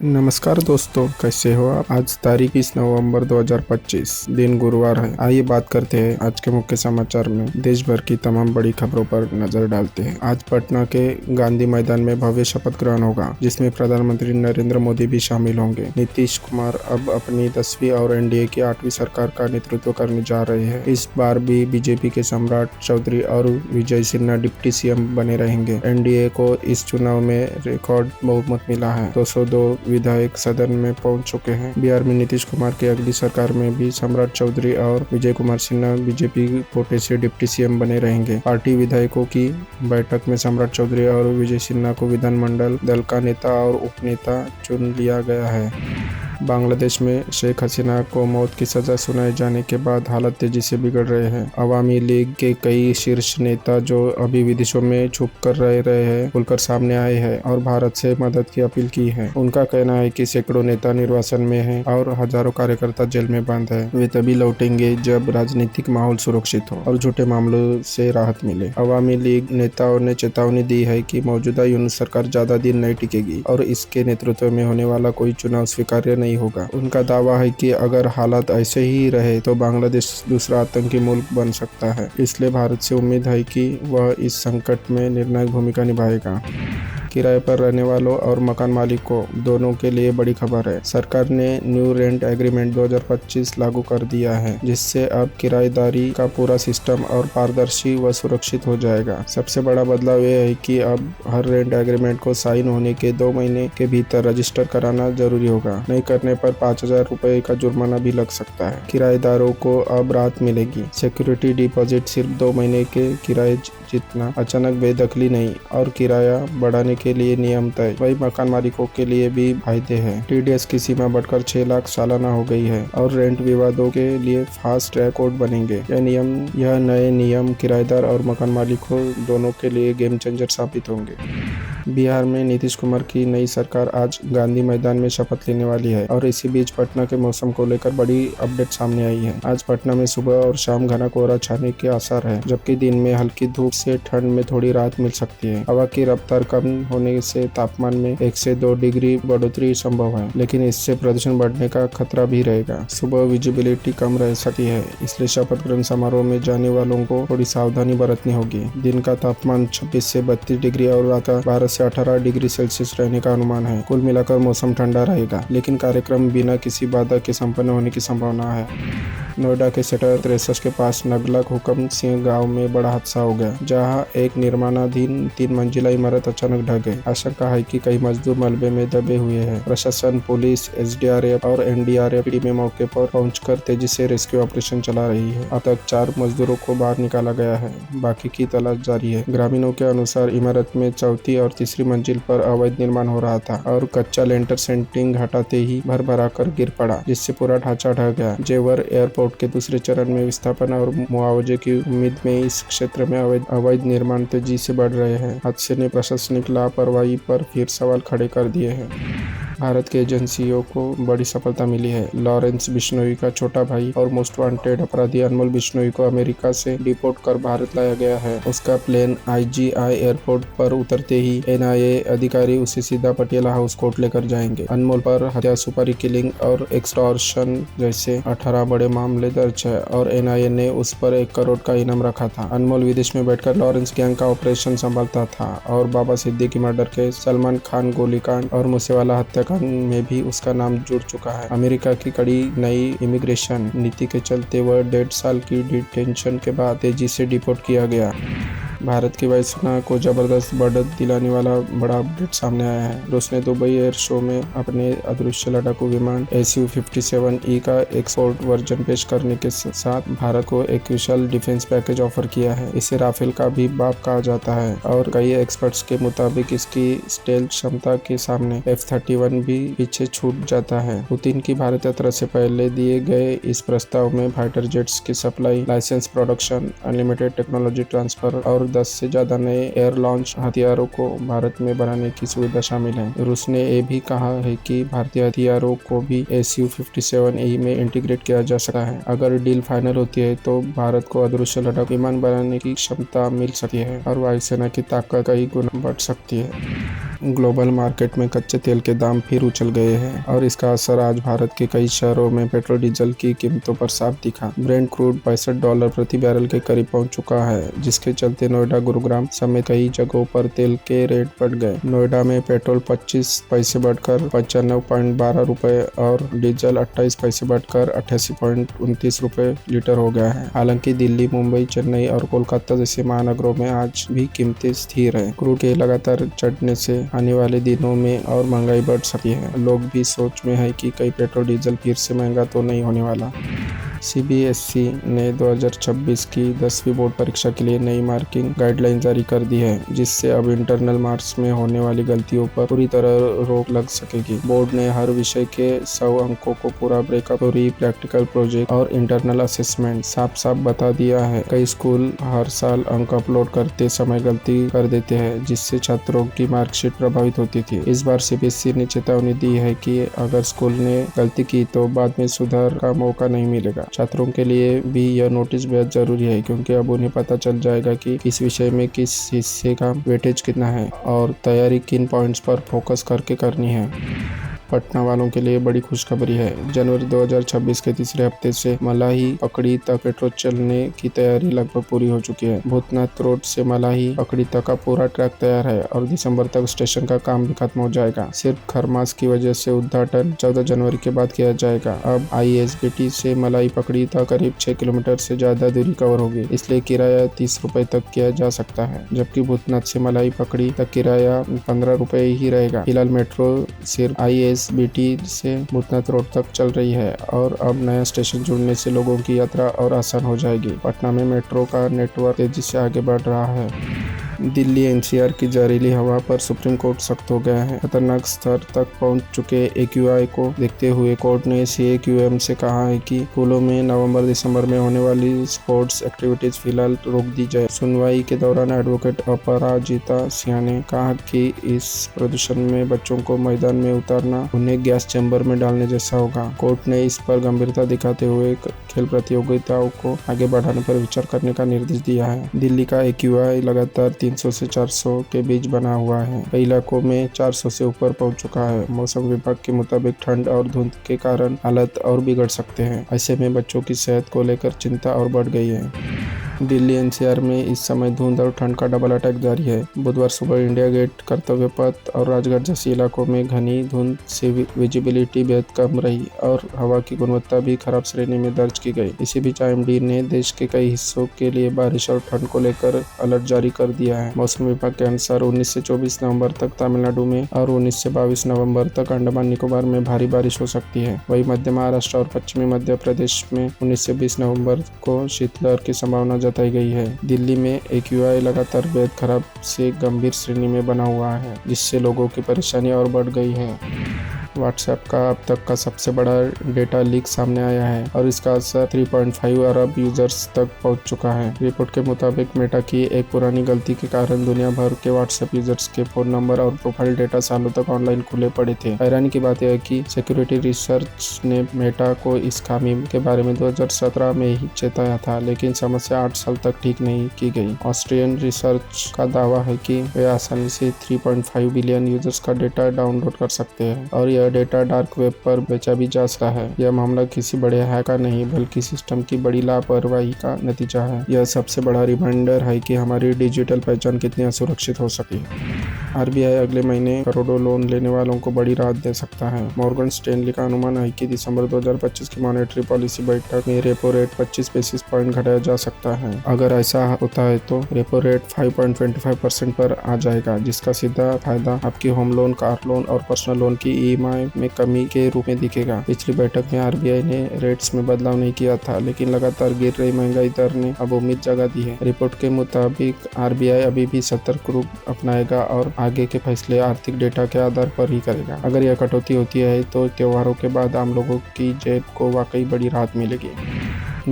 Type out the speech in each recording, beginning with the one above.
नमस्कार दोस्तों, कैसे हो आप। आज तारीख 20 नवंबर 2025 दिन गुरुवार है। आइए बात करते हैं आज के मुख्य समाचार में देश भर की तमाम बड़ी खबरों पर नजर डालते हैं। आज पटना के गांधी मैदान में भव्य शपथ ग्रहण होगा, जिसमें प्रधानमंत्री नरेंद्र मोदी भी शामिल होंगे। नीतीश कुमार अब अपनी 10वीं और एनडीए की 8वीं सरकार का नेतृत्व करने जा रहे हैं। इस बार भी बीजेपी के सम्राट चौधरी और विजय सिन्हा डिप्टी सीएम बने रहेंगे। एनडीए को इस चुनाव में रिकॉर्ड बहुमत मिला है। 202 विधायक सदन में पहुंच चुके हैं। बिहार में नीतीश कुमार की अगली सरकार में भी सम्राट चौधरी और विजय कुमार सिन्हा बीजेपी कोटे से डिप्टी सीएम बने रहेंगे। पार्टी विधायकों की बैठक में सम्राट चौधरी और विजय सिन्हा को विधानमंडल दल का नेता और उपनेता चुन लिया गया है। बांग्लादेश में शेख हसीना को मौत की सजा सुनाए जाने के बाद हालात तेजी से बिगड़ रहे हैं। अवामी लीग के कई शीर्ष नेता जो अभी विदेशों में छुप कर रहे हैं, खुलकर सामने आए हैं और भारत से मदद की अपील की है। उनका कहना है कि सैकड़ों नेता निर्वासन में हैं और हजारों कार्यकर्ता जेल में बंद है। वे तभी लौटेंगे जब राजनीतिक माहौल सुरक्षित हो और झूठे मामलों से राहत मिले। अवामी लीग नेताओं ने चेतावनी दी है कि मौजूदा यूनुस सरकार ज्यादा दिन नहीं टिकेगी और इसके नेतृत्व में होने वाला कोई चुनाव स्वीकार्य नहीं होगा। उनका दावा है कि अगर हालात ऐसे ही रहे तो बांग्लादेश दूसरा आतंकी मुल्क बन सकता है। इसलिए भारत से उम्मीद है कि वह इस संकट में निर्णायक भूमिका निभाएगा। किराए पर रहने वालों और मकान मालिकों दोनों के लिए बड़ी खबर है। सरकार ने न्यू रेंट एग्रीमेंट 2025 लागू कर दिया है, जिससे अब किराएदारी का पूरा सिस्टम और पारदर्शी व सुरक्षित हो जाएगा। सबसे बड़ा बदलाव यह है कि अब हर रेंट एग्रीमेंट को साइन होने के 2 महीने के भीतर रजिस्टर कराना जरूरी होगा। नहीं करने पर 5,000 रुपए का जुर्माना भी लग सकता है। किराएदारों को अब राहत मिलेगी। सिक्योरिटी डिपॉजिट सिर्फ 2 महीने के किराए जितना, अचानक बेदखली नहीं और किराया बढ़ाने के लिए नियम तय। वही मकान मालिकों के लिए भी फायदे हैं। टीडीएस की सीमा बढ़कर 6 लाख सालाना हो गई है और रेंट विवादों के लिए फास्ट ट्रैक कोर्ट बनेंगे। यह नए नियम किराएदार और मकान मालिकों दोनों के लिए गेम चेंजर साबित होंगे। बिहार में नीतीश कुमार की नई सरकार आज गांधी मैदान में शपथ लेने वाली है और इसी बीच पटना के मौसम को लेकर बड़ी अपडेट सामने आई है। आज पटना में सुबह और शाम घना कोहरा छाने के आसार है, जबकि दिन में हल्की धूप से ठंड में थोड़ी राहत मिल सकती है। हवा की रफ्तार कम होने से तापमान में 1 से 2 डिग्री बढ़ोतरी संभव है, लेकिन इससे प्रदूषण बढ़ने का खतरा भी रहेगा। सुबह विजिबिलिटी कम रह सकती है, इसलिए शपथ ग्रहण समारोह में जाने वालों को थोड़ी सावधानी बरतनी होगी। दिन का तापमान 26 से 32 डिग्री और रात का 12 से 18 डिग्री सेल्सियस रहने का अनुमान है। कुल मिलाकर मौसम ठंडा रहेगा, लेकिन कार्यक्रम बिना किसी बाधा के संपन्न होने की संभावना है। नोएडा के सेक्टर 63 के पास नगलक हुकम सिंह गांव में बड़ा हादसा हो गया, जहां एक निर्माणाधीन 3 मंजिला इमारत अचानक ढह गई। आशंका है कि कई मजदूर मलबे में दबे हुए हैं। प्रशासन, पुलिस, एसडीआरएफ और एनडीआरएफ टीमें मौके पर पहुंचकर तेजी से रेस्क्यू ऑपरेशन चला रही है। अब तक 4 मजदूरों को बाहर निकाला गया है, बाकी की तलाश जारी है। ग्रामीणों के अनुसार इमारत में चौथी और तीसरी मंजिल पर अवैध निर्माण हो रहा था और कच्चा लेंटर सेंटिंग हटाते ही भर कर गिर पड़ा, जिससे पूरा ढांचा ढह गया। जेवर एयरपोर्ट के दूसरे चरण में विस्थापन और मुआवजे की उम्मीद में इस क्षेत्र में अवैध निर्माण तेजी से बढ़ रहे हैं। हादसे ने प्रशासनिक लापरवाही पर फिर सवाल खड़े कर दिए हैं। भारत की एजेंसियों को बड़ी सफलता मिली है। लॉरेंस बिश्नोई का छोटा भाई और मोस्ट वांटेड अपराधी अनमोल बिश्नोई को अमेरिका से डिपोर्ट कर भारत लाया गया है। उसका प्लेन आईजीआई एयरपोर्ट पर उतरते ही एनआईए अधिकारी उसे सीधा पटियाला हाउस कोर्ट लेकर जाएंगे। अनमोल पर हत्या, सुपारी किलिंग और एक्सटॉर्शन जैसे 18 बड़े मामले दर्ज है और एनआईए ने उस पर 1 करोड़ का इनाम रखा था। अनमोल विदेश में बैठकर लॉरेंस गैंग का ऑपरेशन संभालता था और बाबा सिद्दीकी मर्डर के, सलमान खान गोलीकांड और मूसेवाला हत्याकांड में भी उसका नाम जुड़ चुका है। अमेरिका की कड़ी नई इमिग्रेशन नीति के चलते वह 1.5 साल की डिटेंशन के बाद तेजी से डिपोर्ट किया गया। भारत की वायुसेना को जबरदस्त बढ़त दिलाने वाला बड़ा अपडेट सामने आया है। रूस ने दुबई एयर शो में अपने अदृश्य लड़ाकू विमान Su-57E का एक्सपोर्ट वर्जन पेश करने के साथ भारत को एक विशाल डिफेंस पैकेज ऑफर किया है। इसे राफेल का भी बाप कहा जाता है और कई एक्सपर्ट्स के मुताबिक इसकी स्टेल्थ क्षमता के सामने F-31 भी पीछे छूट जाता है। पुतिन की भारत यात्रा से पहले दिए गए इस प्रस्ताव में फाइटर जेट्स की supply, licence production, unlimited technology transfer और 10 से ज्यादा नए एयर लॉन्च हथियारों को भारत में बनाने की सुविधा शामिल है। रूस ने ये भी कहा है कि भारतीय हथियारों को भी Su-57E में इंटीग्रेट किया जा सकता है। अगर डील फाइनल होती है तो भारत को अदृश्य लड़ाकू विमान बनाने की क्षमता मिल सकती है और वायुसेना की ताकत कई गुना बढ़ सकती है। ग्लोबल मार्केट में कच्चे तेल के दाम फिर उछल गए हैं और इसका असर आज भारत के कई शहरों में पेट्रोल डीजल की कीमतों पर साफ दिखा। ब्रेंट क्रूड $65 प्रति बैरल के करीब पहुंच चुका है, जिसके चलते नोएडा, गुरुग्राम समेत कई जगहों पर तेल के रेट बढ़ गए। नोएडा में पेट्रोल 25 पैसे बढ़कर 95.12 रुपए और डीजल 28 पैसे बढ़कर 88.29 रुपए लीटर हो गया है। हालांकि दिल्ली, मुंबई, चेन्नई और कोलकाता जैसे महानगरों में आज भी कीमतें स्थिर है। क्रूड के लगातार चढ़ने से आने वाले दिनों में और महंगाई बढ़ सकती है। लोग भी सोच में है कि कहीं पेट्रोल डीजल फिर से महंगा तो नहीं होने वाला। CBSE ने 2026 की 10वीं बोर्ड परीक्षा के लिए नई मार्किंग गाइडलाइन जारी कर दी है, जिससे अब इंटरनल मार्क्स में होने वाली गलतियों पर पूरी तरह रोक लग सकेगी। बोर्ड ने हर विषय के 100 अंकों को पूरा ब्रेकअप, थ्योरी, प्रैक्टिकल प्रोजेक्ट और इंटरनल असेसमेंट साफ साफ बता दिया है। कई स्कूल हर साल अंक अपलोड करते समय गलती कर देते हैं, जिससे छात्रों की मार्कशीट प्रभावित होती थी। इस बार CBSE ने चेतावनी दी है कि अगर स्कूल ने गलती की तो बाद में सुधार का मौका नहीं मिलेगा। छात्रों के लिए भी यह नोटिस बेहद जरूरी है, क्योंकि अब उन्हें पता चल जाएगा कि किस विषय में किस हिस्से का वेटेज कितना है और तैयारी किन पॉइंट्स पर फोकस करके करनी है। पटना वालों के लिए बड़ी खुशखबरी है। जनवरी 2026 के तीसरे हफ्ते से मलाही पकड़ी तक मेट्रो चलने की तैयारी लगभग पूरी हो चुकी है। भूतनाथ रोड से मलाही पकड़ी तक का पूरा ट्रैक तैयार है और दिसंबर तक स्टेशन का काम भी खत्म हो जाएगा। सिर्फ खरमास की वजह से उद्घाटन 14 जनवरी के बाद किया जाएगा। अब ISBT से मलाही पकड़ी तक करीब 6 किलोमीटर से ज्यादा दूरी कवर होगी, इसलिए किराया 30 रुपए तक किया जा सकता है, जबकि भूतनाथ से मलाही पकड़ी तक किराया 15 रुपए ही रहेगा। फिलहाल मेट्रो सिर्फ ISBT से भूतनाथ रोड तक चल रही है और अब नया स्टेशन जुड़ने से लोगों की यात्रा और आसान हो जाएगी। पटना में मेट्रो का नेटवर्क तेजी से आगे बढ़ रहा है। दिल्ली NCR की जहरीली हवा पर सुप्रीम कोर्ट सख्त हो गया है। खतरनाक स्तर तक पहुंच चुके AQI को देखते हुए कोर्ट ने CAQM से कहा है कि स्कूलों में नवंबर-दिसंबर में होने वाली स्पोर्ट्स एक्टिविटीज फिलहाल रोक दी जाए। सुनवाई के दौरान एडवोकेट अपराजिता सिंह ने कहा कि इस प्रदूषण में बच्चों को मैदान में उतारना उन्हें गैस चैम्बर में डालने जैसा होगा। कोर्ट ने इस पर गंभीरता दिखाते हुए खेल प्रतियोगिताओं को आगे बढ़ाने पर विचार करने का निर्देश दिया है। दिल्ली का AQI लगातार 300 से 400 के बीच बना हुआ है। कई इलाकों में 400 से ऊपर पहुंच चुका है। मौसम विभाग के मुताबिक ठंड और धुंध के कारण हालत और बिगड़ सकते हैं। ऐसे में बच्चों की सेहत को लेकर चिंता और बढ़ गई है। दिल्ली NCR में इस समय धुंध और ठंड का डबल अटैक जारी है। बुधवार सुबह इंडिया गेट, कर्तव्य पथ और राजघाट जैसे इलाकों में घनी धुंध से विजिबिलिटी बेहद कम रही और हवा की गुणवत्ता भी खराब श्रेणी में दर्ज की गई। इसी बीच IMD ने देश के कई हिस्सों के लिए बारिश और ठंड को लेकर अलर्ट जारी कर दिया है। मौसम विभाग के अनुसार 19 से 24 नवंबर तक तमिलनाडु में और 19 से 22 नवंबर तक अंडमान निकोबार में भारी बारिश हो सकती है। वहीं मध्य महाराष्ट्र और पश्चिमी मध्य प्रदेश में 19 से 20 नवंबर को शीतलहर की संभावना जताई गई है। दिल्ली में AQI लगातार बेहद खराब से गंभीर श्रेणी में बना हुआ है, जिससे लोगों की परेशानी और बढ़ गई है। व्हाट्सएप का अब तक का सबसे बड़ा डेटा लीक सामने आया है और इसका असर 3.5 अरब यूजर्स तक पहुंच चुका है। रिपोर्ट के मुताबिक मेटा की एक पुरानी गलती के कारण दुनिया भर के व्हाट्सएप यूजर्स के फोन नंबर और प्रोफाइल डेटा सालों तक ऑनलाइन खुले पड़े थे। हैरानी की बात यह है कि सिक्योरिटी रिसर्च ने मेटा को इस खामी के बारे में 2017 में ही चेताया था, लेकिन समस्या 8 साल तक ठीक नहीं की गई। ऑस्ट्रियन रिसर्च का दावा है कि वे आसानी से 3.5 बिलियन यूजर्स का डेटा डाउनलोड कर सकते हैं और यह डेटा डार्क वेब पर बेचा भी जा सकता है। यह मामला किसी बड़े हैक का नहीं बल्कि सिस्टम की बड़ी लापरवाही का नतीजा है। यह सबसे बड़ा रिमाइंडर है कि हमारी डिजिटल पहचान कितनी असुरक्षित हो सकी। RBI अगले महीने करोड़ों लोन लेने वालों को बड़ी राहत दे सकता है। मॉर्गन स्टैनली का अनुमान है कि दिसंबर 2025 की मॉनेटरी पॉलिसी बैठक में रेपो रेट 25 बेसिस पॉइंट घटाया जा सकता है। अगर ऐसा होता है तो रेपो रेट 5.25% पर आ जाएगा, जिसका सीधा फायदा आपकी होम लोन, कार लोन और पर्सनल लोन की EMI में कमी के रूप में दिखेगा। पिछली बैठक में RBI ने रेट्स में बदलाव नहीं किया था, लेकिन लगातार गिर रही महंगाई दर ने अब उम्मीद जगा दी है। रिपोर्ट के मुताबिक RBI अभी भी सतर्क रुख अपनाएगा और आगे के फैसले आर्थिक डेटा के आधार पर ही करेगा। अगर यह कटौती होती है तो त्योहारों के बाद आम लोगों की जेब को वाकई बड़ी राहत मिलेगी।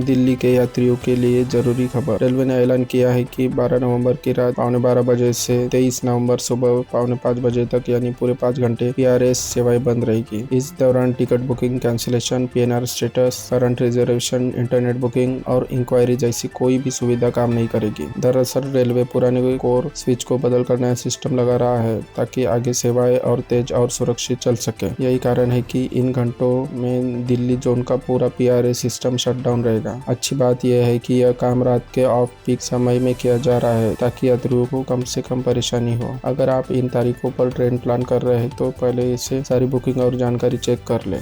दिल्ली के यात्रियों के लिए जरूरी खबर। रेलवे ने ऐलान किया है कि 12 नवंबर की रात 12:15 बजे से 23 नवंबर सुबह 4:45 बजे तक यानी पूरे 5 घंटे PRS सेवाएं बंद रहेगी। इस दौरान ticket booking, cancellation, PNR status, current reservation, internet booking और इंक्वायरी जैसी कोई भी सुविधा काम नहीं करेगी। दरअसल रेलवे पुराने कोर स्विच को बदलकर नया सिस्टम लगा रहा है ताकि आगे सेवाएं और तेज और सुरक्षित चल सके। यही कारण है कि इन घंटों में दिल्ली जोन का पूरा PRS सिस्टम शटडाउन रहेगा। अच्छी बात यह है कि यह काम रात के ऑफ पीक समय में किया जा रहा है ताकि यात्रियों को कम से कम परेशानी हो। अगर आप इन तारीखों पर ट्रेन प्लान कर रहे हैं तो पहले इसे सारी बुकिंग और जानकारी चेक कर ले।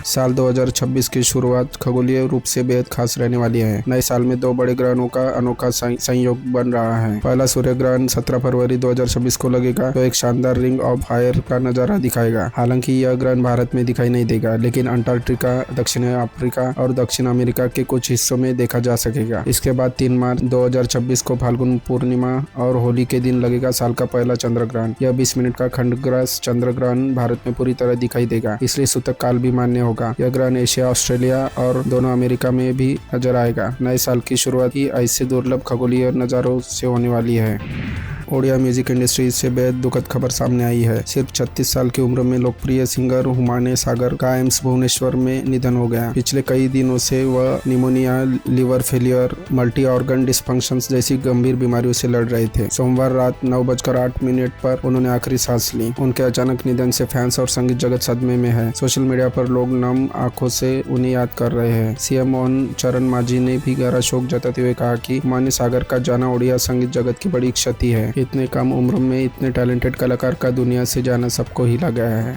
साल 2026 की शुरुआत खगोलीय रूप से बेहद खास रहने वाली है। नए साल में 2 बड़े ग्रहणों का अनोखा संयोग बन रहा है। पहला सूर्य ग्रहण 17 फरवरी 2026 को लगेगा, जो एक शानदार रिंग ऑफ फायर का नजारा दिखाएगा। हालांकि यह ग्रहण भारत में दिखाई नहीं देगा, लेकिन अंटार्कटिका, दक्षिण अफ्रीका और दक्षिण अमेरिका के कुछ हिस्सों में देखा जा सकेगा। इसके बाद 3 मार्च 2026 को फाल्गुन पूर्णिमा और होली के दिन लगेगा साल का पहला चंद्र ग्रहण। यह 20 मिनट का खंडग्रास चंद्र ग्रहण भारत में पूरी तरह दिखाई देगा, इसलिए सूतक काल भी मान्य होगा। यह ग्रहण एशिया, ऑस्ट्रेलिया और दोनों अमेरिका में भी नजर आएगा। नए साल की शुरुआत ही ऐसे दुर्लभ खगोलीय नजारों से होने वाली है। ओडिया म्यूजिक इंडस्ट्री से बेहद दुखद खबर सामने आई है। सिर्फ 36 साल की उम्र में लोकप्रिय सिंगर हुमायूं सागर का एम्स भुवनेश्वर में निधन हो गया। पिछले कई दिनों से वह pneumonia, liver failure, multi organ dysfunctions जैसी गंभीर बीमारियों से लड़ रहे थे। सोमवार रात 9:08 पर उन्होंने आखिरी सांस ली। उनके अचानक निधन से फैंस और संगीत जगत सदमे में है। सोशल मीडिया पर लोग नम आंखों से उन्हें याद कर रहे हैं। CM मोहन चरण मांझी ने भी गहरा शोक जताते हुए कहा कि हुमायूं सागर का जाना ओडिया संगीत जगत की बड़ी क्षति है। इतने कम उम्र में इतने टैलेंटेड कलाकार का दुनिया से जाना सबको हिला गया है।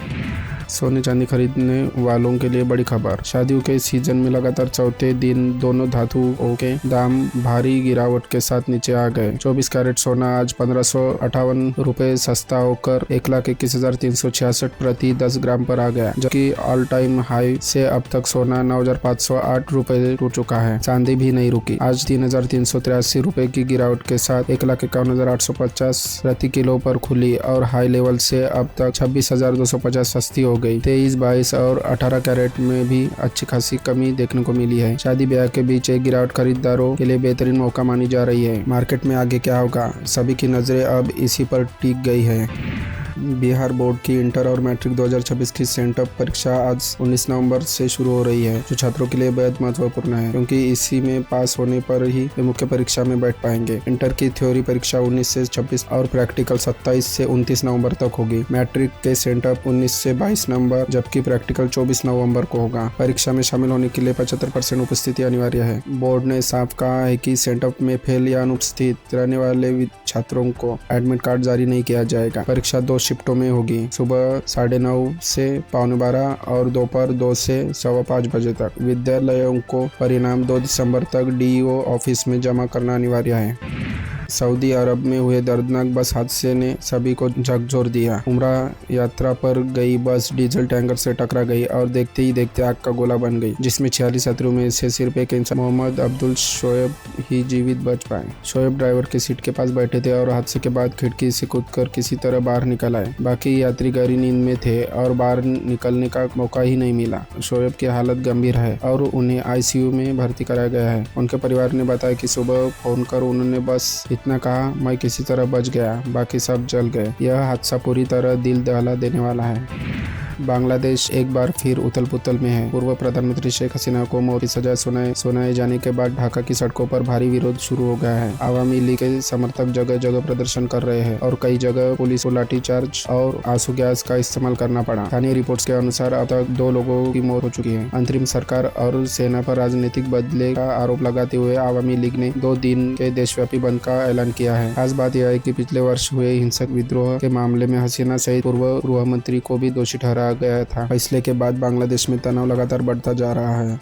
सोने चांदी खरीदने वालों के लिए बड़ी खबर। शादियों के सीजन में लगातार चौथे दिन दोनों धातुओं के दाम भारी गिरावट के साथ नीचे आ गए। 24 कैरेट सोना आज 1558 रुपए सस्ता होकर 1,21,366 प्रति 10 ग्राम पर आ गया, जबकि ऑल टाइम हाई से अब तक सोना 9,508 रुपए टूट चुका है। चांदी भी नहीं रुकी, आज 3,383 रुपए की गिरावट के साथ 1,51,850 प्रति किलो पर खुली और हाई लेवल से अब तक 26,250 सस्ती हो गई। 23, 22 और 18 कैरेट में भी अच्छी खासी कमी देखने को मिली है। शादी ब्याह के बीच एक गिरावट खरीदारों के लिए बेहतरीन मौका मानी जा रही है। मार्केट में आगे क्या होगा, सभी की नजरें अब इसी पर टिक गई है। बिहार बोर्ड की इंटर और मैट्रिक 2026 की सेंटअप परीक्षा आज 19 नवंबर से शुरू हो रही है, जो छात्रों के लिए बेहद महत्वपूर्ण है, क्योंकि इसी में पास होने पर ही वे मुख्य परीक्षा में बैठ पाएंगे। इंटर की थ्योरी परीक्षा 19 से 26 और प्रैक्टिकल 27 से 29 नवंबर तक होगी। मैट्रिक के सेंटअप 19 से 22 नवंबर जबकि प्रैक्टिकल 24 नवंबर को होगा। परीक्षा में शामिल होने के लिए 75% उपस्थिति अनिवार्य है। बोर्ड ने साफ कहा है कि सेंटअप में फेल या अनुपस्थित रहने वाले छात्रों को एडमिट कार्ड जारी नहीं किया जाएगा। परीक्षा 2 शिफ्टों में होगी, सुबह 9:30 से 11:15 और दोपहर 2 से 5:15 बजे तक। विद्यालयों को परिणाम 2 दिसंबर तक DEO ऑफिस में जमा करना अनिवार्य है। सऊदी अरब में हुए दर्दनाक बस हादसे ने सभी को झकझोर दिया। उम्रा यात्रा पर गई बस डीजल टैंकर से टकरा गई और देखते ही देखते आग का गोला बन गई, जिसमें 46 यात्रियों में से सिर्फ एक इंसान मोहम्मद अब्दुल शोएब ही जीवित बच पाए। शोएब ड्राइवर की सीट के पास बैठे थे और हादसे के बाद खिड़की से कूदकर किसी तरह बाहर निकल आए। बाकी यात्री गहरी नींद में थे और बाहर निकलने का मौका ही नहीं मिला। शोएब की हालत गंभीर है और उन्हें ICU में भर्ती कराया गया है। उनके परिवार ने बताया कि सुबह फोन कर उन्होंने बस इतना कहा, मैं किसी तरह बच गया, बाकी सब जल गए। यह हादसा पूरी तरह दिल दहला देने वाला है। बांग्लादेश एक बार फिर उथल पुथल में है। पूर्व प्रधानमंत्री शेख हसीना को मौत की सजा सुनाए जाने के बाद ढाका की सड़कों पर भारी विरोध शुरू हो गया है। आवामी लीग के समर्थक जगह जगह प्रदर्शन कर रहे हैं और कई जगह पुलिस को लाठीचार्ज और आंसू गैस का इस्तेमाल करना पड़ा। स्थानीय रिपोर्ट्स के अनुसार अब तक 2 लोगों की मौत हो चुकी है। अंतरिम सरकार और सेना पर राजनीतिक बदले का आरोप लगाते हुए आवामी लीग ने 2 दिन के देशव्यापी बंद का ऐलान किया है। खास बात यह है कि पिछले वर्ष हुए हिंसक विद्रोह के मामले में हसीना सहित पूर्व गृह मंत्री को भी दोषी ठहराया गया था। फैसले के बाद बांग्लादेश में तनाव लगातार बढ़ता जा रहा है।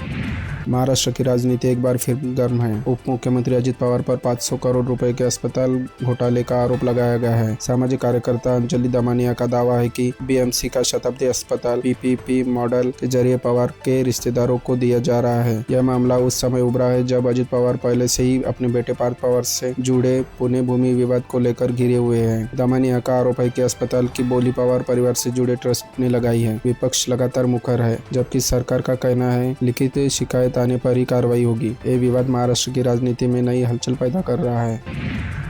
महाराष्ट्र की राजनीति एक बार फिर गर्म है। उप मुख्यमंत्री अजित पवार पर 500 करोड़ रुपए के अस्पताल घोटाले का आरोप लगाया गया है। सामाजिक कार्यकर्ता अंजलि दमानिया का दावा है कि BMC का शताब्दी अस्पताल PPP मॉडल के जरिए पवार के रिश्तेदारों को दिया जा रहा है। यह मामला उस समय उभरा है जब अजित पवार पहले से ही अपने बेटे पार्थ पवार से जुड़े पुणे भूमि विवाद को लेकर घिरे हुए हैं। दमानिया का आरोप है कि अस्पताल की बोली पवार परिवार से जुड़े ट्रस्ट ने लगाई है। विपक्ष लगातार मुखर है, जबकि सरकार का कहना है लिखित शिकायत बेद आने पर ही कार्रवाई होगी। ये विवाद महाराष्ट्र की राजनीति में नई हलचल पैदा कर रहा है।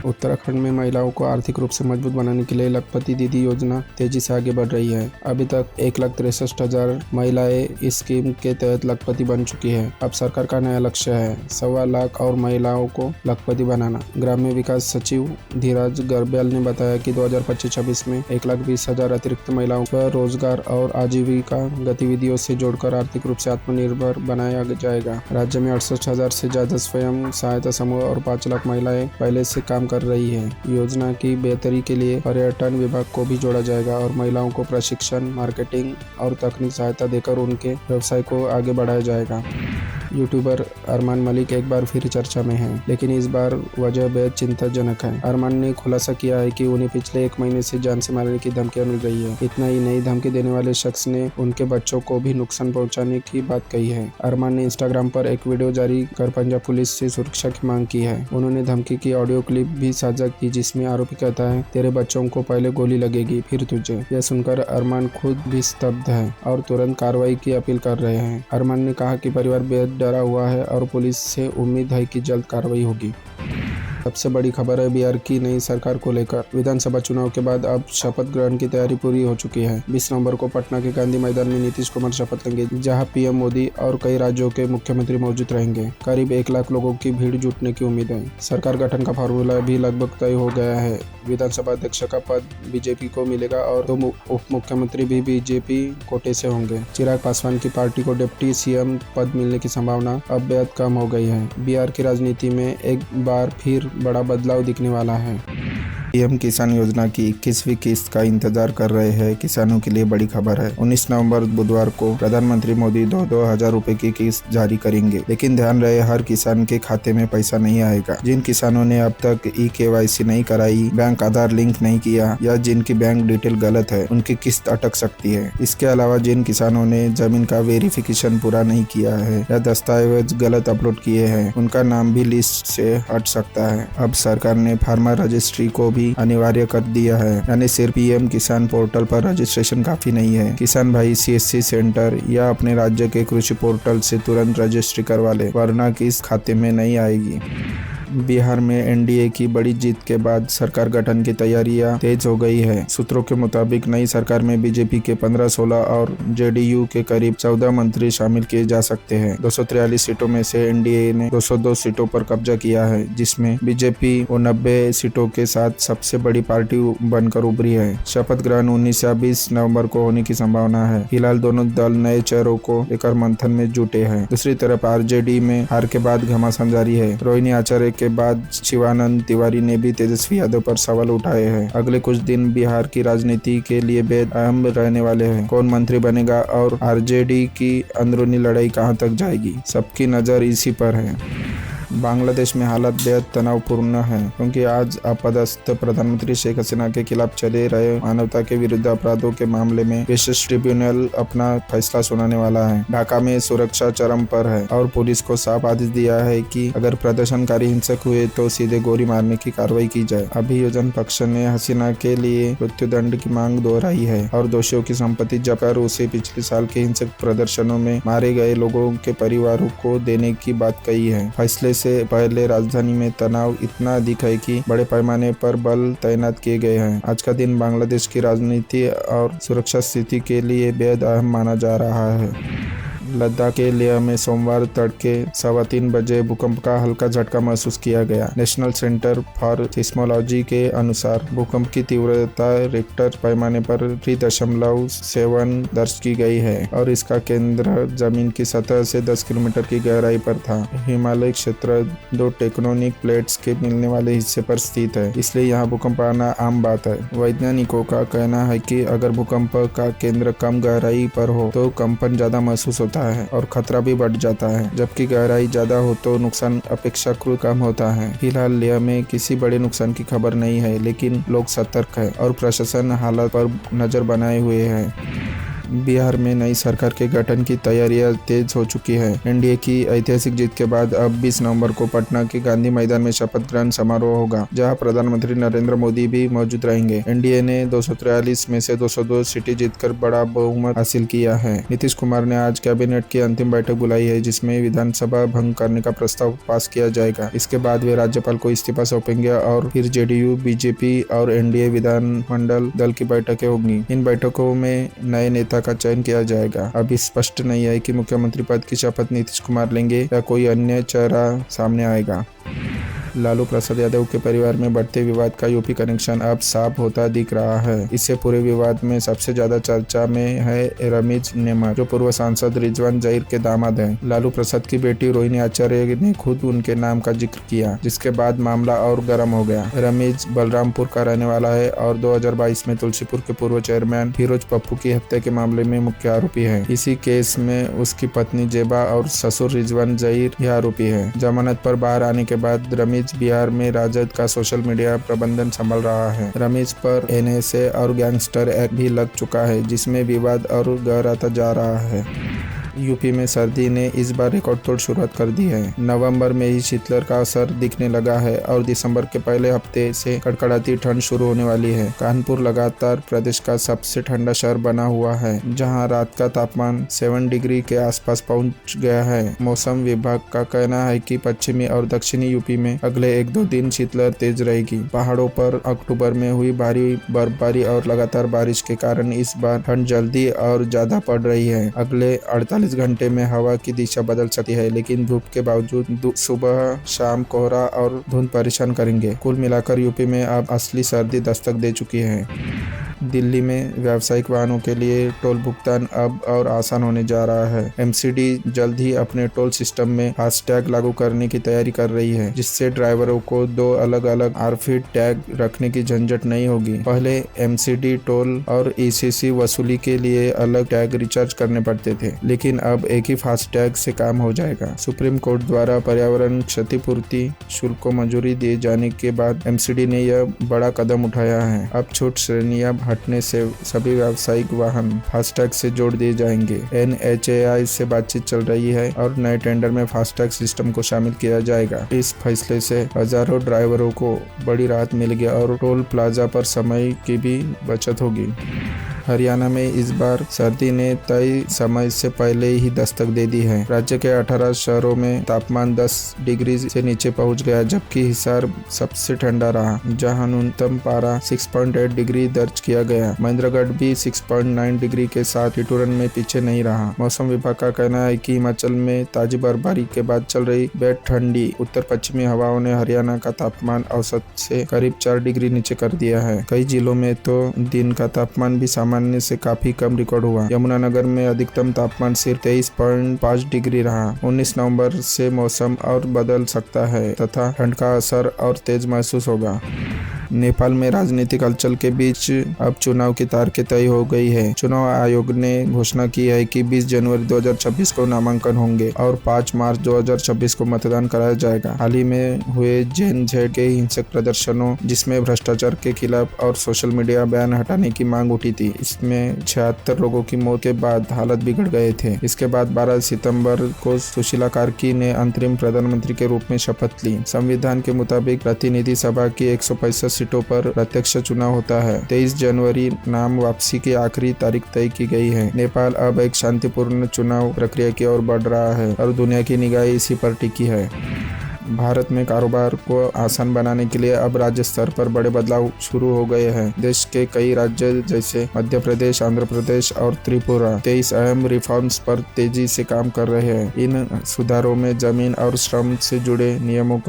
उत्तराखंड में महिलाओं को आर्थिक रूप से मजबूत बनाने के लिए लखपति दीदी योजना तेजी से आगे बढ़ रही है। अभी तक 1,63,000 महिलाएं इस स्कीम के तहत लखपति बन चुकी है। अब सरकार का नया लक्ष्य है 1.25 लाख और महिलाओं को लखपति बनाना। ग्राम्य विकास सचिव धीराज गर्ब्याल ने बताया कि 2025-26 में 1,20,000 अतिरिक्त महिलाओं को रोजगार और आजीविका गतिविधियों से जोड़कर आर्थिक रूप से आत्मनिर्भर बनाया जाएगा। राज्य में 68,000 से ज्यादा स्वयं सहायता समूह और 5 लाख महिलाएं पहले से काम कर रही है। योजना की बेहतरी के लिए पर्यटन विभाग को भी जोड़ा जाएगा और महिलाओं को प्रशिक्षण, मार्केटिंग और तकनीक सहायता देकर उनके व्यवसाय को आगे बढ़ाया जाएगा। यूट्यूबर अरमान मलिक एक बार फिर चर्चा में हैं, लेकिन इस बार वजह बेहद चिंताजनक है। अरमान ने खुलासा किया है कि उन्हें पिछले 1 महीने से जान से मारने की धमकियां मिल रही है। इतना ही नहीं, धमकी देने वाले शख्स ने उनके बच्चों को भी नुकसान पहुंचाने की बात कही है। अरमान ने इंस्टाग्राम पर एक वीडियो जारी कर पंजाब पुलिस से सुरक्षा की मांग की है। उन्होंने धमकी की ऑडियो क्लिप भी साझा की जिसमें आरोपी कहता है, तेरे बच्चों को पहले गोली लगेगी फिर तुझे। यह सुनकर अरमान खुद भी स्तब्ध है और तुरंत कार्रवाई की अपील कर रहे हैं। अरमान ने कहा कि परिवार बेहद डरा हुआ है और पुलिस से उम्मीद है कि जल्द कार्रवाई होगी। सबसे बड़ी खबर है बिहार की नई सरकार को लेकर। विधानसभा चुनाव के बाद अब शपथ ग्रहण की तैयारी पूरी हो चुकी है। 20 नवंबर को पटना के गांधी मैदान में नीतीश कुमार शपथ लेंगे, जहां पीएम मोदी और कई राज्यों के मुख्यमंत्री मौजूद रहेंगे। करीब 1 लाख लोगों की भीड़ जुटने की उम्मीद है। सरकार गठन का फार्मूला भी लगभग तय हो गया है। विधानसभा अध्यक्ष का पद बीजेपी को मिलेगा और 2 उप मुख्यमंत्री भी बीजेपी कोटे से होंगे। चिराग पासवान की पार्टी को डिप्टी सीएम पद मिलने की संभावना अब बेहद कम हो गई है। बिहार की राजनीति में एक बार फिर बड़ा बदलाव दिखने वाला है। पीएम किसान योजना की 21वीं किस्त का इंतजार कर रहे हैं किसानों के लिए बड़ी खबर है। 19 नवंबर बुधवार को प्रधानमंत्री मोदी 2-2 हजार रुपए की किस्त जारी करेंगे, लेकिन ध्यान रहे हर किसान के खाते में पैसा नहीं आएगा। जिन किसानों ने अब तक KYC नहीं कराई, बैंक आधार लिंक नहीं किया या जिनकी बैंक डिटेल गलत है, उनकी किस्त अटक सकती है। इसके अलावा जिन किसानों ने जमीन का वेरिफिकेशन पूरा नहीं किया है या दस्तावेज गलत अपलोड किए हैं, उनका नाम भी लिस्ट से हट सकता है। अब सरकार ने फार्मर रजिस्ट्री को भी अनिवार्य कर दिया है, यानी सिर्फ पीएम किसान पोर्टल पर रजिस्ट्रेशन काफी नहीं है। किसान भाई CSC सेंटर या अपने राज्य के कृषि पोर्टल से तुरंत रजिस्ट्री करवा ले, वरना किस्त खाते में नहीं आएगी। बिहार में एनडीए की बड़ी जीत के बाद सरकार गठन की तैयारियां तेज हो गई है। सूत्रों के मुताबिक नई सरकार में बीजेपी के 15-16 और जेडीयू के करीब 14 मंत्री शामिल किए जा सकते हैं। 243 सीटों में से एनडीए ने 202 सीटों पर कब्जा किया है, जिसमें बीजेपी 90 सीटों के साथ सबसे बड़ी पार्टी बनकर उभरी है। शपथ ग्रहण 19 या 20 नवंबर को होने की संभावना है। फिलहाल दोनों दल नए चेहरों को लेकर मंथन में जुटे हैं। दूसरी तरफ आरजेडी में हार के बाद घमासान जारी है। रोहिणी आचार्य के बाद शिवानंद तिवारी ने भी तेजस्वी यादव पर सवाल उठाए हैं। अगले कुछ दिन बिहार की राजनीति के लिए बेहद अहम रहने वाले हैं। कौन मंत्री बनेगा और आरजेडी की अंदरूनी लड़ाई कहां तक जाएगी, सबकी नजर इसी पर है। बांग्लादेश में हालात बेहद तनावपूर्ण है, क्योंकि आज अपदस्थ प्रधानमंत्री शेख हसीना के खिलाफ चले रहे मानवता के विरुद्ध अपराधों के मामले में विशेष ट्रिब्यूनल अपना फैसला सुनाने वाला है। ढाका में सुरक्षा चरम पर है और पुलिस को साफ आदेश दिया है कि अगर प्रदर्शनकारी हिंसक हुए तो सीधे गोली मारने की कार्रवाई की जाए। अभियोजन पक्ष ने हसीना के लिए मृत्युदंड की मांग दोहराई है और दोषियों की संपत्ति जब्त कर उसे पिछले साल के हिंसक प्रदर्शनों में मारे गए लोगों के परिवारों को देने की बात कही है। फैसले से पहले राजधानी में तनाव इतना अधिक है कि बड़े पैमाने पर बल तैनात किए गए हैं। आज का दिन बांग्लादेश की राजनीति और सुरक्षा स्थिति के लिए बेहद अहम माना जा रहा है। लद्दाख के लेह में सोमवार तड़के 3:15 बजे भूकंप का हल्का झटका महसूस किया गया। नेशनल सेंटर फॉर सिस्मोलॉजी के अनुसार भूकंप की तीव्रता रिक्टर पैमाने पर 3.7 दर्ज की गई है और इसका केंद्र जमीन की सतह से 10 किलोमीटर की गहराई पर था। हिमालय क्षेत्र 2 टेक्टोनिक प्लेट्स के मिलने वाले हिस्से पर स्थित है, इसलिए यहाँ भूकंप आना आम बात है। वैज्ञानिकों का कहना है कि अगर भूकंप का केंद्र कम गहराई पर हो तो कंपन ज्यादा महसूस होता है और खतरा भी बढ़ जाता है, जबकि गहराई ज्यादा हो तो नुकसान अपेक्षाकृत कम होता है। फिलहाल लेह में किसी बड़े नुकसान की खबर नहीं है, लेकिन लोग सतर्क है और प्रशासन हालात पर नजर बनाए हुए है। बिहार में नई सरकार के गठन की तैयारियां तेज हो चुकी है। एनडीए की ऐतिहासिक जीत के बाद अब 20 नवंबर को पटना के गांधी मैदान में शपथ ग्रहण समारोह होगा, जहां प्रधानमंत्री नरेंद्र मोदी भी मौजूद रहेंगे। एनडीए ने 243 में से 202 सीटें जीतकर बड़ा बहुमत हासिल किया है। नीतीश कुमार ने आज कैबिनेट की अंतिम बैठक बुलाई है, जिसमें विधानसभा भंग करने का प्रस्ताव पास किया जाएगा। इसके बाद वे राज्यपाल को इस्तीफा सौंपेंगे और फिर जेडीयू, बीजेपी और एनडीए विधानमंडल दल की बैठकें होंगी। इन बैठकों में नए नेता का चयन किया जाएगा। अभी स्पष्ट नहीं है कि मुख्यमंत्री पद की शपथ नीतीश कुमार लेंगे या कोई अन्य चेहरा सामने आएगा। लालू प्रसाद यादव के परिवार में बढ़ते विवाद का यूपी कनेक्शन अब साफ होता दिख रहा है। इससे पूरे विवाद में सबसे ज्यादा चर्चा में है रमीज नेमर, जो पूर्व सांसद रिजवान जहीर के दामाद हैं। लालू प्रसाद की बेटी रोहिणी आचार्य ने खुद उनके नाम का जिक्र किया, जिसके बाद मामला और गर्म हो गया। रमीज बलरामपुर का रहने वाला है और 2022 में तुलसीपुर के पूर्व चेयरमैन फिरोज पप्पू की हत्या के मामले में मुख्य आरोपी है। इसी केस में उसकी पत्नी जेबा और ससुर रिजवान जहीर भी आरोपी है। जमानत पर बाहर आने के बाद रमीज बिहार में राजद का सोशल मीडिया प्रबंधन संभाल रहा है। रमीज पर एनएसए और गैंगस्टर एक्ट भी लग चुका है, जिसमें विवाद और गहराता जा रहा है। यूपी में सर्दी ने इस बार रिकॉर्ड तोड़ शुरुआत कर दी है। नवंबर में ही शीतलहर का असर दिखने लगा है और दिसंबर के पहले हफ्ते से कड़कड़ाती ठंड शुरू होने वाली है। कानपुर लगातार प्रदेश का सबसे ठंडा शहर बना हुआ है, जहां रात का तापमान 7 डिग्री के आसपास पहुंच गया है। मौसम विभाग का कहना है कि पश्चिमी और दक्षिणी यूपी में अगले 1-2 दिन शीतलहर तेज रहेगी। पहाड़ों पर अक्टूबर में हुई भारी बर्फबारी और लगातार बारिश के कारण इस बार ठंड जल्दी और ज्यादा पड़ रही है। अगले 48 घंटे में हवा की दिशा बदल सकती है, लेकिन धूप के बावजूद सुबह शाम कोहरा और धुंध परेशान करेंगे। कुल मिलाकर यूपी में अब असली सर्दी दस्तक दे चुकी है। दिल्ली में व्यावसायिक वाहनों के लिए टोल भुगतान अब और आसान होने जा रहा है। एमसीडी जल्द ही अपने टोल सिस्टम में फास्टैग लागू करने की तैयारी कर रही है, जिससे ड्राइवरों को 2 अलग-अलग आरफीड टैग रखने की झंझट नहीं होगी। पहले एमसीडी टोल और ईसीसी वसूली के लिए अलग टैग रिचार्ज करने पड़ते थे, लेकिन अब एक ही फास्टैग से काम हो जाएगा। सुप्रीम कोर्ट द्वारा पर्यावरण क्षतिपूर्ति शुल्क को मंजूरी दिए जाने के बाद एमसीडी ने यह बड़ा कदम उठाया है। अब छूट श्रेणियां हटने से सभी व्यावसायिक वाहन फास्टैग से जोड़ दिए जाएंगे। एनएचएआई से बातचीत चल रही है और नए टेंडर में फास्टैग सिस्टम को शामिल किया जाएगा। इस फैसले से हजारों ड्राइवरों को बड़ी राहत मिलेगी और टोल प्लाजा पर समय की भी बचत होगी। हरियाणा में इस बार सर्दी ने तय समय से पहले ही दस्तक दे दी है। राज्य के 18 शहरों में तापमान 10 डिग्री से नीचे पहुंच गया, जबकि हिसार सबसे ठंडा रहा, जहां न्यूनतम पारा 6.8 डिग्री दर्ज किया गया। महेंद्रगढ़ भी 6.9 डिग्री के साथ टिटूरन में पीछे नहीं रहा। मौसम विभाग का कहना है कि हिमाचल में ताजी बर्फबारी के बाद चल रही बेहद ठंडी उत्तर पश्चिमी हवाओं ने हरियाणा का तापमान औसत से करीब 4 डिग्री नीचे कर दिया है। कई जिलों में तो दिन का तापमान भी सामान्य से काफी कम रिकॉर्ड हुआ। यमुनानगर में अधिकतम तापमान सिर्फ 23.5 डिग्री रहा। 19 नवंबर से मौसम और बदल सकता है तथा ठंड का असर और तेज महसूस होगा। नेपाल में राजनीतिक हलचल के बीच अब चुनाव की तारीखें तय हो गई है। चुनाव आयोग ने घोषणा की है कि 20 जनवरी 2026 को नामांकन होंगे और 5 मार्च 2026 को मतदान कराया जाएगा। हाल ही में हुए जेएनजेड के हिंसक प्रदर्शनों, जिसमें भ्रष्टाचार के खिलाफ और सोशल मीडिया बैन हटाने की मांग उठी थी, इसमें 76 लोगों की मौत के बाद हालत बिगड़ गए थे। इसके बाद 12 सितंबर को सुशीला कार्की ने अंतरिम प्रधानमंत्री के रूप में शपथ ली। संविधान के मुताबिक प्रतिनिधि सभा की 165 सीटों पर प्रत्यक्ष चुनाव होता है। 23 जनवरी नाम वापसी की आखिरी तारीख तय की गई है। नेपाल अब एक शांतिपूर्ण चुनाव प्रक्रिया की ओर बढ़ रहा है और दुनिया की निगाहें इसी पर टिकी है। भारत में कारोबार को आसान बनाने के लिए अब राज्य स्तर पर बड़े बदलाव शुरू हो गए हैं। देश के कई राज्य जैसे मध्य प्रदेश, आंध्र प्रदेश और त्रिपुरा 23 अहम रिफॉर्म्स पर तेजी से काम कर रहे हैं। इन सुधारों में जमीन और श्रम से जुड़े नियमों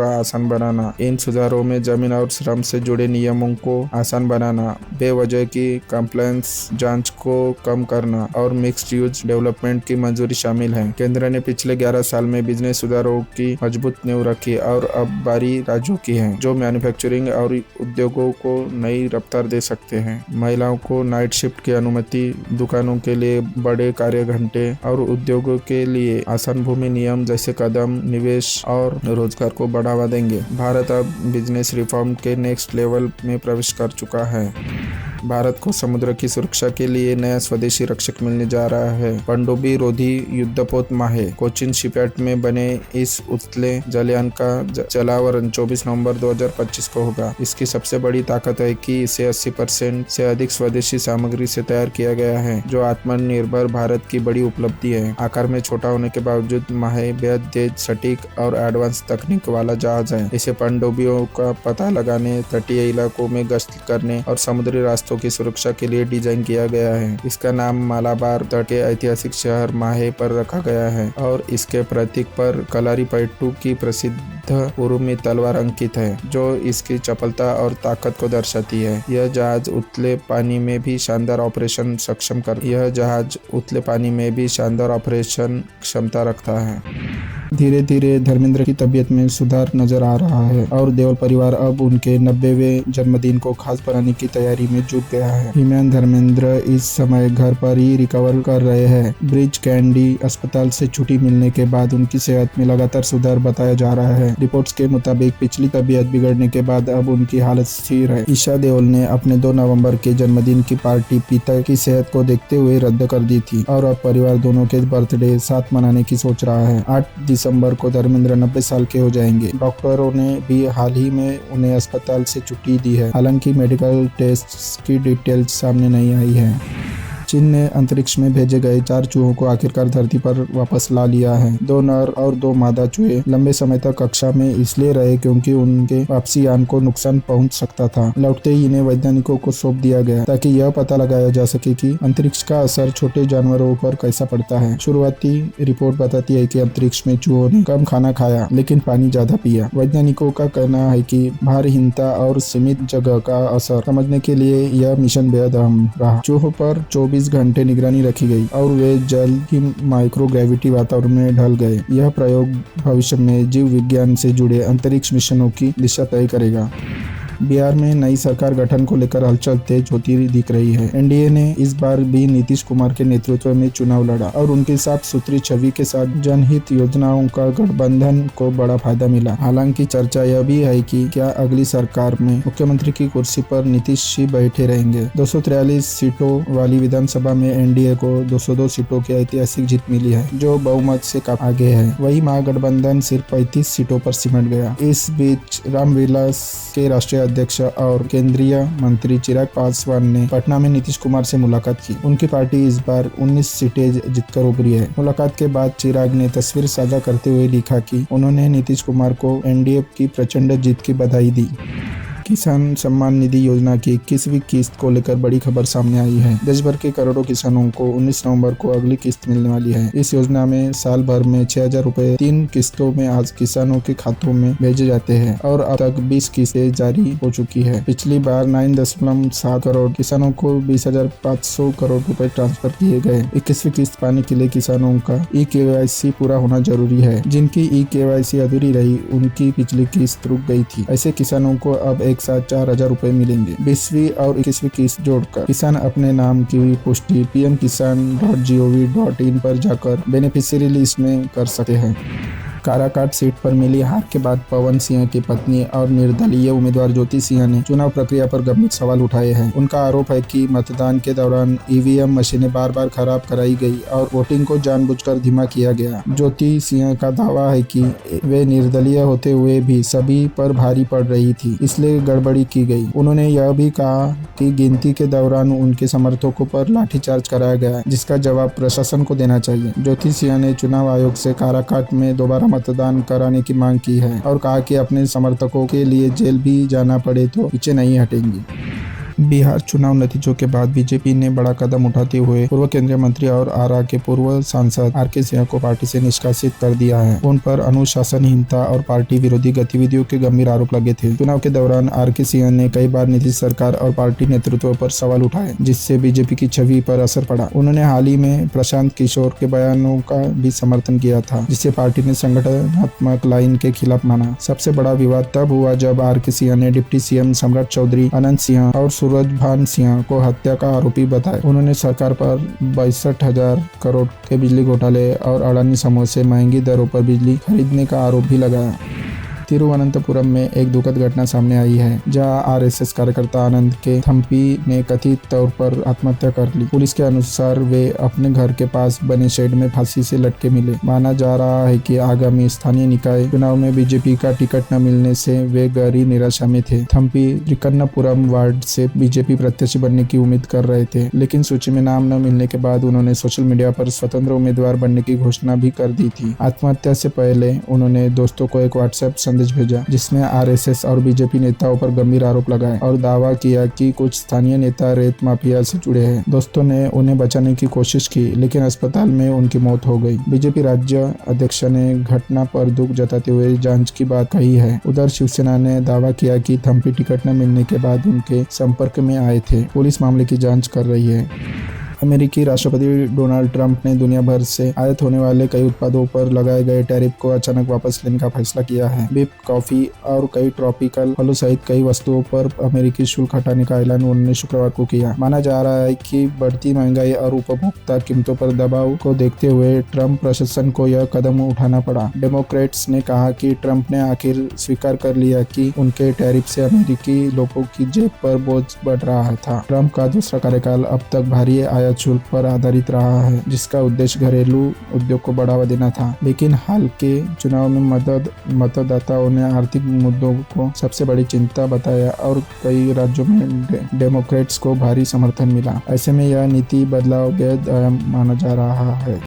को आसान बनाना, बेवजह की कंप्लेंट्स जांच को कम करना और मिक्स्ड यूज डेवलपमेंट की मंजूरी शामिल है। केंद्र ने पिछले 11 साल में बिजनेस सुधारों की मजबूत नींव रखी और अब बारी राज्यों की है, जो मैन्युफैक्चरिंग और उद्योगों को नई रफ्तार दे सकते हैं। महिलाओं को नाइट शिफ्ट की अनुमति, दुकानों के लिए बड़े कार्य घंटे और उद्योगों के लिए आसान भूमि नियम जैसे कदम निवेश और रोजगार को बढ़ावा देंगे। भारत अब बिजनेस रिफॉर्म के नेक्स्ट लेवल में प्रवेश कर चुका है। भारत को समुद्र की सुरक्षा के लिए नया स्वदेशी रक्षक मिलने जा रहा है। पनडुब्बी रोधी युद्धपोत माहे कोचिन शिपयार्ड में बने इस उतले जलयान का चलावरण 24 नवंबर 2025 को होगा। इसकी सबसे बड़ी ताकत है कि इसे 80% से अधिक स्वदेशी सामग्री से तैयार किया गया है, जो आत्मनिर्भर भारत की बड़ी उपलब्धि है। आकार में छोटा होने के बावजूद माहे बेहद तेज, सटीक और एडवांस तकनीक वाला जहाज है। इसे पनडुब्बियों का पता लगाने, तटीय इलाकों में गश्त करने और समुद्री रास्तों की सुरक्षा के लिए डिजाइन किया गया है। इसका नाम मालाबार तट के ऐतिहासिक शहर माहे पर रखा गया है और इसके प्रतीक पर कलारीपयट्टू की प्रसिद्ध उरुमी तलवार अंकित है, जो इसकी चपलता और ताकत को दर्शाती है। यह जहाज उतले पानी में भी शानदार ऑपरेशन क्षमता रखता है। धीरे धीरे धर्मेंद्र की तबीयत में सुधार नजर आ रहा है और देओल परिवार अब उनके 90वें जन्मदिन को खास बनाने की तैयारी में जुट गया है। हिमेन धर्मेंद्र इस समय घर पर ही रिकवर कर रहे हैं। ब्रिज कैंडी अस्पताल से छुट्टी मिलने के बाद उनकी सेहत में लगातार सुधार बताया जा रहा है। रिपोर्ट्स के मुताबिक पिछली तबीयत बिगड़ने के बाद अब उनकी हालत स्थिर है। ईशा देओल ने अपने 2 नवंबर के जन्मदिन की पार्टी पिता की सेहत को देखते हुए रद्द कर दी थी और अब परिवार दोनों के बर्थडे साथ मनाने की सोच रहा है। 8 दिसंबर को धर्मेंद्र 90 साल के हो जाएंगे। डॉक्टरों ने भी हाल ही में उन्हें अस्पताल से छुट्टी दी है। हालांकि मेडिकल टेस्ट की डिटेल्स सामने नहीं आई है। चीन ने अंतरिक्ष में भेजे गए 4 चूहों को आखिरकार धरती पर वापस ला लिया है। 2 नर और 2 मादा चूहे लंबे समय तक कक्षा में इसलिए रहे क्योंकि उनके वापसी यान को नुकसान पहुंच सकता था। लौटते ही इन्हें वैज्ञानिकों को सौंप दिया गया ताकि यह पता लगाया जा सके कि अंतरिक्ष का असर छोटे जानवरों पर कैसा पड़ता है। शुरुआती रिपोर्ट बताती है कि अंतरिक्ष में चूहों ने कम खाना खाया लेकिन पानी ज्यादा पिया। वैज्ञानिकों का कहना है कि भारहीनता और सीमित जगह का असर समझने के लिए यह मिशन बेहद अहम रहा। चूहों पर 24 घंटे निगरानी रखी गई और वे जल्द ही माइक्रोग्रेविटी वातावरण में ढल गए। यह प्रयोग भविष्य में जीव विज्ञान से जुड़े अंतरिक्ष मिशनों की दिशा तय करेगा। बिहार में नई सरकार गठन को लेकर हलचल तेज होती दिख रही है। एनडीए ने इस बार भी नीतीश कुमार के नेतृत्व में चुनाव लड़ा और उनकी साफ सुथरी छवि के साथ जनहित योजनाओं का गठबंधन को बड़ा फायदा मिला। हालांकि चर्चा यह भी है कि क्या अगली सरकार में मुख्यमंत्री की कुर्सी पर नीतीश ही बैठे रहेंगे। 243 सीटों वाली विधानसभा में एनडीए को 202 सीटों की ऐतिहासिक जीत मिली है, जो बहुमत से काफी आगे है। वही महागठबंधन सिर्फ 35 सीटों पर सिमट गया। इस बीच रामविलास के राष्ट्रीय अध्यक्ष और केंद्रीय मंत्री चिराग पासवान ने पटना में नीतीश कुमार से मुलाकात की। उनकी पार्टी इस बार 19 सीटें जीतकर उभरी है। मुलाकात के बाद चिराग ने तस्वीर साझा करते हुए लिखा कि उन्होंने नीतीश कुमार को एनडीए की प्रचंड जीत की बधाई दी। किसान सम्मान निधि योजना की 21वीं किस्त को लेकर बड़ी खबर सामने आई है। देश भर के करोड़ों किसानों को 19 नवंबर को अगली किस्त मिलने वाली है। इस योजना में साल भर में 6,000 रुपए 3 किस्तों में आज किसानों के खातों में भेजे जाते हैं और अब तक 20 किस्तें जारी हो चुकी है। पिछली बार 9.7 करोड़ किसानों को 20,500 करोड़ रुपए ट्रांसफर किए गए। 21वीं किस्त पाने के लिए किसानों का ई-केवाईसी पूरा होना जरूरी है। जिनकी ई-केवाईसी अधूरी रही उनकी पिछली किस्त रुक गई थी। ऐसे किसानों को अब एक साथ 4,000 रुपए मिलेंगे। 20वीं और 21वीं किस्त जोड़कर किसान अपने नाम की पुष्टि pmkisan.gov.in पर जाकर बेनिफिशियरी लिस्ट में कर सकते हैं। काराकाट सीट पर मिली हार के बाद पवन सिंह की पत्नी और निर्दलीय उम्मीदवार ज्योति सिंह ने चुनाव प्रक्रिया पर गंभीर सवाल उठाए हैं। उनका आरोप है कि मतदान के दौरान ईवीएम मशीनें बार बार खराब कराई गई और वोटिंग को जानबूझकर धीमा किया गया। ज्योति सिंह का दावा है कि वे निर्दलीय होते हुए भी सभी पर भारी पड़ रही थी, इसलिए गड़बड़ी की गई। उन्होंने यह भी कहा कि गिनती के दौरान उनके समर्थकों पर लाठीचार्ज कराया गया, जिसका जवाब प्रशासन को देना चाहिए। ज्योति सिंह ने चुनाव आयोग से काराकाट में दोबारा मतदान कराने की मांग की है और कहा कि अपने समर्थकों के लिए जेल भी जाना पड़े तो पीछे नहीं हटेंगी। बिहार चुनाव नतीजों के बाद बीजेपी ने बड़ा कदम उठाते हुए पूर्व केंद्रीय मंत्री और आरा के पूर्व सांसद आर.के. सिंह को पार्टी से निष्कासित कर दिया है। उन पर अनुशासनहीनता और पार्टी विरोधी गतिविधियों के गंभीर आरोप लगे थे। चुनाव के दौरान आर.के. सिंह ने कई बार नीतीश सरकार और पार्टी नेतृत्व पर सवाल उठाए, जिससे बीजेपी की छवि पर असर पड़ा। उन्होंने हाल ही में प्रशांत किशोर के बयानों का भी समर्थन किया था, जिसे पार्टी ने संगठनात्मक लाइन के खिलाफ माना। सबसे बड़ा विवाद तब हुआ जब आर.के. सिंह ने डिप्टी सीएम सम्राट चौधरी, अनंत सिंह और सूरजभान सिंह को हत्या का आरोपी बताया। उन्होंने सरकार पर 62,000 करोड़ के बिजली घोटाले और अडानी समूह से महंगी दरों पर बिजली खरीदने का आरोप भी लगाया। तिरुवनंतपुरम में एक दुखद घटना सामने आई है, जहां आरएसएस कार्यकर्ता आनंद के थम्पी ने कथित तौर पर आत्महत्या कर ली। पुलिस के अनुसार वे अपने घर के पास बने शेड में फांसी से लटके मिले। माना जा रहा है कि आगामी स्थानीय निकाय चुनाव में बीजेपी का टिकट न मिलने से वे गहरी निराशा में थे। थम्पी त्रिकन्नापुरम वार्ड से बीजेपी प्रत्याशी बनने की उम्मीद कर रहे थे, लेकिन सूची में नाम न मिलने के बाद उन्होंने सोशल मीडिया पर स्वतंत्र उम्मीदवार बनने की घोषणा भी कर दी थी। आत्महत्या से पहले उन्होंने दोस्तों को एक व्हाट्सएप संदेश भेजा, जिसमें आरएसएस और बीजेपी नेताओं पर गंभीर आरोप लगाए और दावा किया कि कुछ स्थानीय नेता रेत माफिया से जुड़े हैं। दोस्तों ने उन्हें बचाने की कोशिश की, लेकिन अस्पताल में उनकी मौत हो गई। बीजेपी राज्य अध्यक्ष ने घटना पर दुख जताते हुए जांच की बात कही है। उधर शिवसेना ने दावा किया कि थम्पी टिकट न मिलने के बाद उनके संपर्क में आए थे। पुलिस मामले की जांच कर रही है। अमेरिकी राष्ट्रपति डोनाल्ड ट्रंप ने दुनिया भर से आयात होने वाले कई उत्पादों पर लगाए गए टैरिफ को अचानक वापस लेने का फैसला किया है। बीफ, कॉफी और कई ट्रॉपिकल फलों सहित कई वस्तुओं पर अमेरिकी शुल्क हटाने का ऐलान उन्होंने शुक्रवार को किया। माना जा रहा है कि बढ़ती महंगाई और उपभोक्ता कीमतों पर दबाव को देखते हुए ट्रंप प्रशासन को यह कदम उठाना पड़ा। डेमोक्रेट्स ने कहा कि ट्रंप ने आखिर स्वीकार कर लिया कि उनके टैरिफ से अमेरिकी लोगों की जेब पर बोझ बढ़ रहा था। ट्रंप का दूसरा कार्यकाल अब तक भारी आयात शुल्क पर आधारित रहा है, जिसका उद्देश्य घरेलू उद्योग को बढ़ावा देना था। लेकिन हाल के चुनाव में मतदाताओं ने आर्थिक मुद्दों को सबसे बड़ी चिंता बताया और कई राज्यों में डेमोक्रेट्स को भारी समर्थन मिला। ऐसे में यह नीति बदलाव बेहद अहम माना जा रहा है।